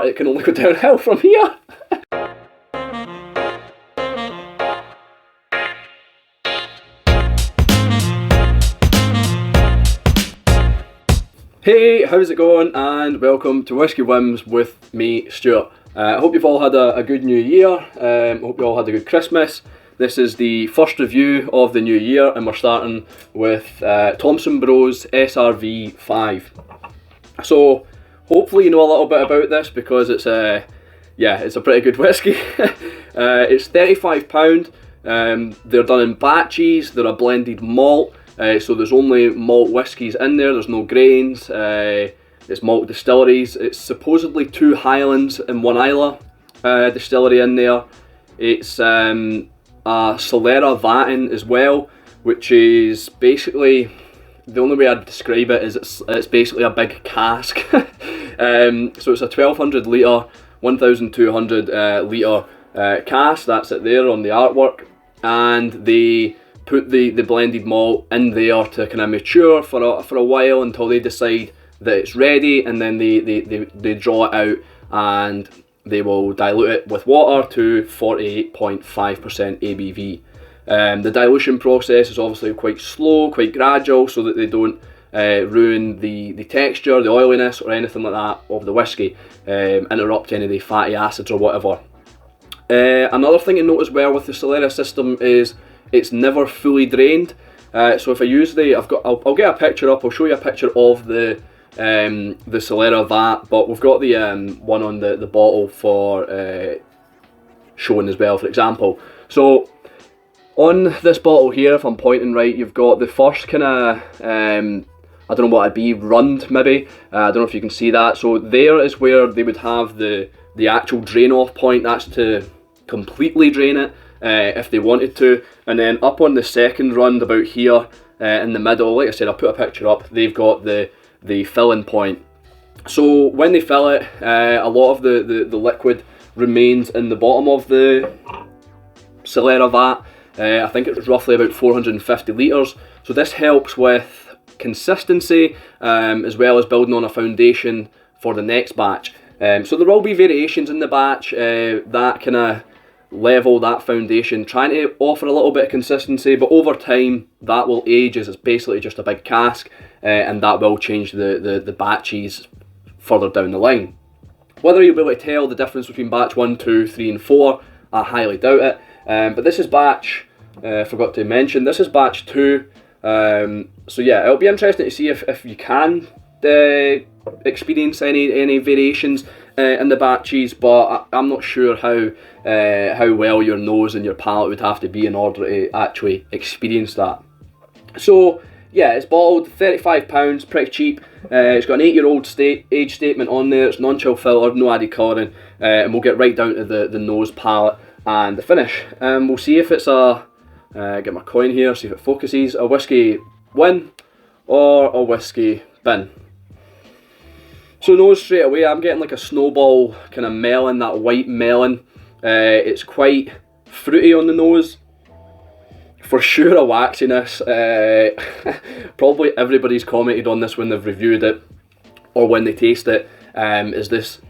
It can only go downhill from here. Hey, how's it going? And welcome to Whisky Whims with me, Stuart. I hope you've all had a good new year. Hope you all had a good Christmas. This is the first review of the new year, and we're starting with Thompson Bros SRV5. So hopefully you know a little bit about this, because it's a pretty good whiskey. It's £35. They're done in batches. They're a blended malt. So there's only malt whiskies in there, there's no grains, it's malt distilleries. It's supposedly 2 Highlands and 1 Isla distillery in there. It's a Solera Vat as well, which is basically, the only way I'd describe it is it's basically a big cask. So it's a 1200 litre, 1200 litre cask, that's it there on the artwork, and they put the blended malt in there to kind of mature for a while until they decide that it's ready, and then they draw it out and they will dilute it with water to 48.5% ABV. The dilution process is obviously quite slow, quite gradual, so that they don't ruin the texture, the oiliness or anything like that of the whiskey, interrupt any of the fatty acids or whatever. Another thing to note as well with the Solera system is it's never fully drained. So if I use I'll get a picture up. I'll show you a picture of the Solera Vat, but we've got the one on the bottle for showing as well, for example. So on this bottle here, if I'm pointing right, you've got the first kind of I don't know what it'd be, rund maybe. I don't know if you can see that. So there is where they would have the actual drain off point. That's to completely drain it. If they wanted to, and then up on the second run about here in the middle, like I said, I'll put a picture up, they've got the filling point. So when they fill it, a lot of the liquid remains in the bottom of the Solera Vat. I think it's roughly about 450 litres, so this helps with consistency as well as building on a foundation for the next batch. So there will be variations in the batch that kind of level that foundation, trying to offer a little bit of consistency, but over time that will age as it's basically just a big cask, and that will change the batches further down the line. Whether you'll be able to tell the difference between batch 1, 2, 3 and 4, I highly doubt it, but this is batch, forgot to mention, this is batch 2, so yeah, it'll be interesting to see if you can experience any variations in the batches, but I'm not sure how well your nose and your palate would have to be in order to actually experience that. So yeah, it's bottled, £35, pretty cheap. It's got an 8-year-old age statement on there. It's non-chill filtered, no added colouring, and we'll get right down to the nose, palate and the finish. We'll see if it's get my coin here, see if it focuses, a Whisky Win or a Whisky Bin. So nose straight away, I'm getting like a snowball kind of melon, that white melon. It's quite fruity on the nose. For sure a waxiness. Probably everybody's commented on this when they've reviewed it or when they taste it, is this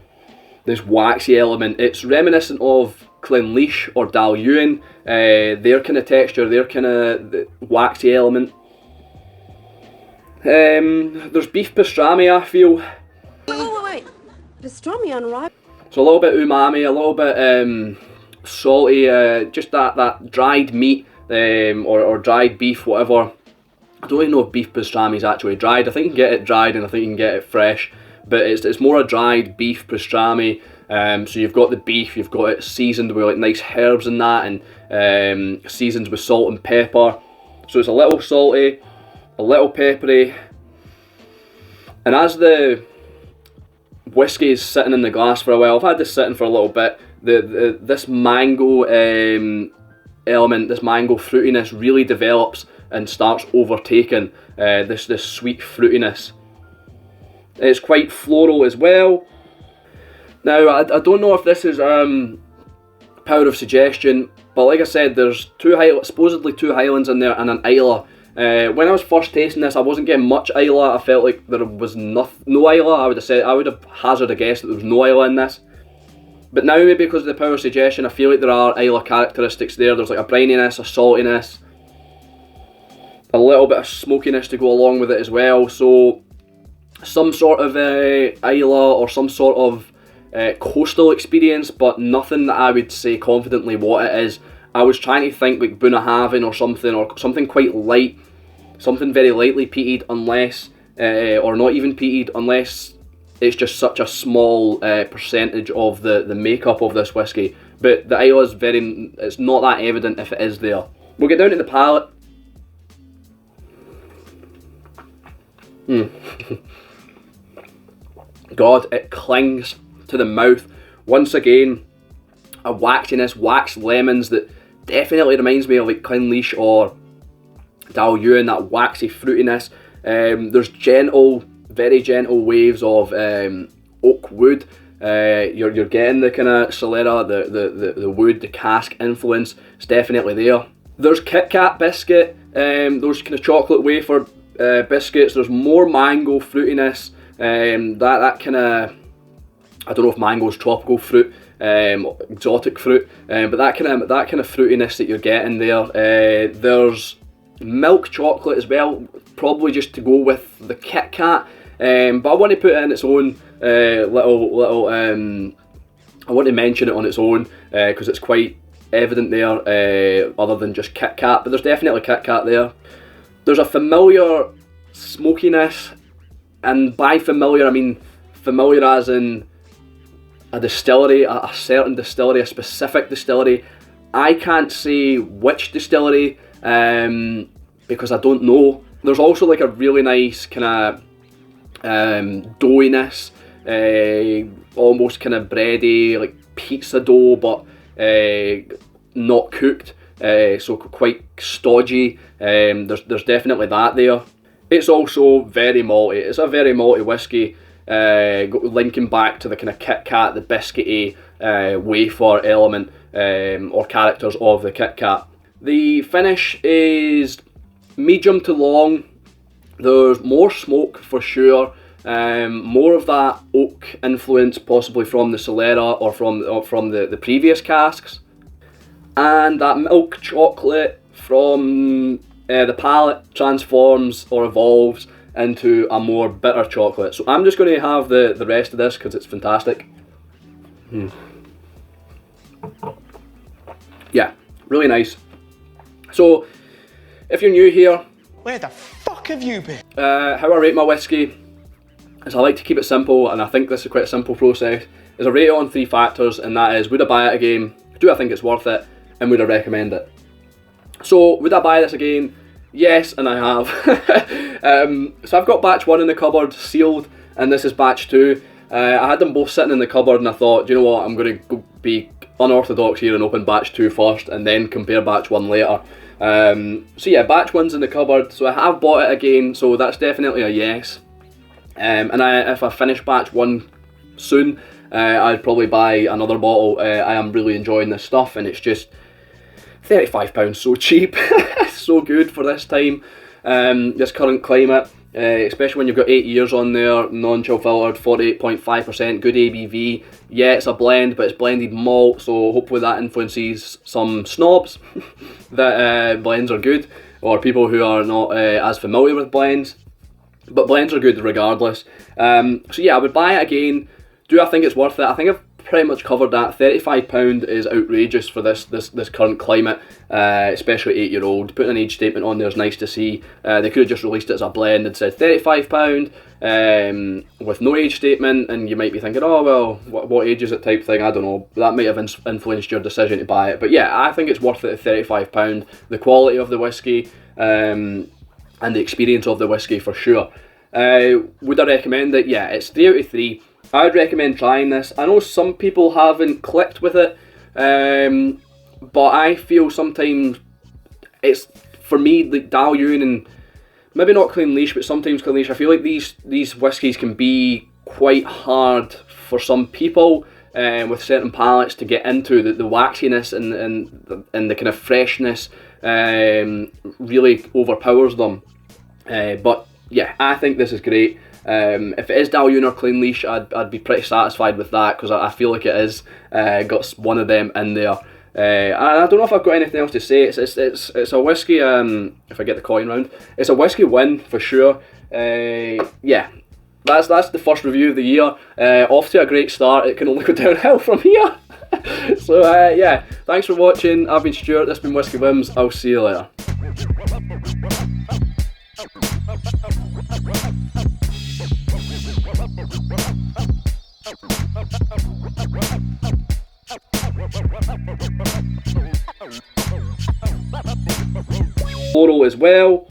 waxy element. It's reminiscent of Clenleash or Dalyuen, their kind of texture, their kind of waxy element. There's beef pastrami, I feel. Wait. Pastrami on rye. So a little bit umami, a little bit salty, just that dried meat or dried beef, whatever. I don't even know if beef pastrami is actually dried. I think you can get it dried and I think you can get it fresh, but it's more a dried beef pastrami. So you've got the beef, you've got it seasoned with like nice herbs and that, and seasoned with salt and pepper. So it's a little salty, a little peppery, and as the whiskey is sitting in the glass for a while, I've had this sitting for a little bit, this mango element, this mango fruitiness really develops and starts overtaking this sweet fruitiness. It's quite floral as well. Now I don't know if this is power of suggestion, but like I said, there's supposedly 2 Highlands in there and an Isla When I was first tasting this, I wasn't getting much Islay. I felt like there was no Islay. I would have hazarded a guess that there was no Islay in this. But now, maybe because of the power suggestion, I feel like there are Islay characteristics there. There's like a brininess, a saltiness, a little bit of smokiness to go along with it as well. So some sort of Islay or some sort of coastal experience, but nothing that I would say confidently what it is. I was trying to think like Bunnahabhain or something quite light, something very lightly peated, unless, or not even peated, unless it's just such a small percentage of the makeup of this whiskey. But the Islay is it's not that evident if it is there. We'll get down to the palate. God, it clings to the mouth. Once again, a waxiness, waxed lemons that definitely reminds me of like Clynleash or Dal Ewan, that waxy fruitiness. There's gentle, very gentle waves of oak wood. You're getting the kind of Solera, the wood, the cask influence. It's definitely there. There's Kit Kat biscuit, those kind of chocolate wafer biscuits. There's more mango fruitiness. That kind of, I don't know if mango is tropical fruit, exotic fruit, but that kind of fruitiness that you're getting there. There's milk chocolate as well, probably just to go with the Kit Kat. But I want to put it in its own little. I want to mention it on its own because it's quite evident there, other than just Kit Kat. But there's definitely Kit Kat there. There's a familiar smokiness, and by familiar I mean familiar as in a distillery, a certain distillery, a specific distillery. I can't say which distillery because I don't know. There's also like a really nice kind of doughiness, almost kind of bready, like pizza dough, but not cooked, so quite stodgy. There's definitely that there. It's also very malty. It's a very malty whiskey, linking back to the kind of Kit Kat, the biscuity wafer element or characters of the Kit Kat. The finish is medium to long. There's more smoke for sure, more of that oak influence possibly from the Solera or from the previous casks, and that milk chocolate from the palate transforms or evolves into a more bitter chocolate. So I'm just going to have the rest of this because it's fantastic. Yeah, really nice. So if you're new here, where the fuck have you been? How I rate my whiskey is I like to keep it simple, and I think this is quite a simple process, is I rate it on 3 factors, and that is, would I buy it again, do I think it's worth it, and would I recommend it? So would I buy this again? Yes, and I have. So I've got batch 1 in the cupboard sealed, and this is batch 2. I had them both sitting in the cupboard, and I thought, do you know what, I'm going to be unorthodox here and open batch 2 first and then compare batch 1 later. So yeah, batch 1's in the cupboard, so I have bought it again, so that's definitely a yes. And if I finish batch 1 soon, I'd probably buy another bottle. I am really enjoying this stuff, and it's just £35, so cheap. So good for this time, this current climate, especially when you've got 8 years on there, non-chill filtered, 48.5%, good ABV. Yeah, it's a blend, but it's blended malt, so hopefully that influences some snobs that blends are good, or people who are not as familiar with blends. But blends are good regardless. So yeah, I would buy it again. Do I think it's worth it? I think I've pretty much covered that. £35 is outrageous for this current climate, especially 8-year-old. Putting an age statement on there is nice to see. They could have just released it as a blend and said £35 with no age statement, and you might be thinking, oh well, what age is it type thing, I don't know. That might have influenced your decision to buy it. But yeah, I think it's worth it at £35. The quality of the whiskey and the experience of the whiskey for sure. Would I recommend it? Yeah, it's 3 out of 3. I'd recommend trying this. I know some people haven't clicked with it, but I feel sometimes it's, for me, like Dal Ewan and maybe not Clynleash, but sometimes Clynleash, I feel like these whiskies can be quite hard for some people with certain palates to get into. The waxiness and the kind of freshness really overpowers them. But yeah, I think this is great. If it is Dalyun or Clean Leash, I'd be pretty satisfied with that, because I feel like it is got one of them in there. I don't know if I've got anything else to say. It's a whiskey. If I get the coin round, it's a Whisky Win for sure. Yeah, that's the first review of the year. Off to a great start. It can only go downhill from here. So yeah, thanks for watching. I've been Stuart. This has been Whisky Whims. I'll see you later. Floral as well.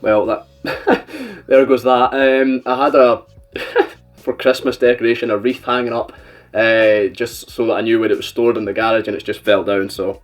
Well, that there goes that. I had a for Christmas decoration a wreath hanging up, just so that I knew where it was stored in the garage, and it's just fell down. So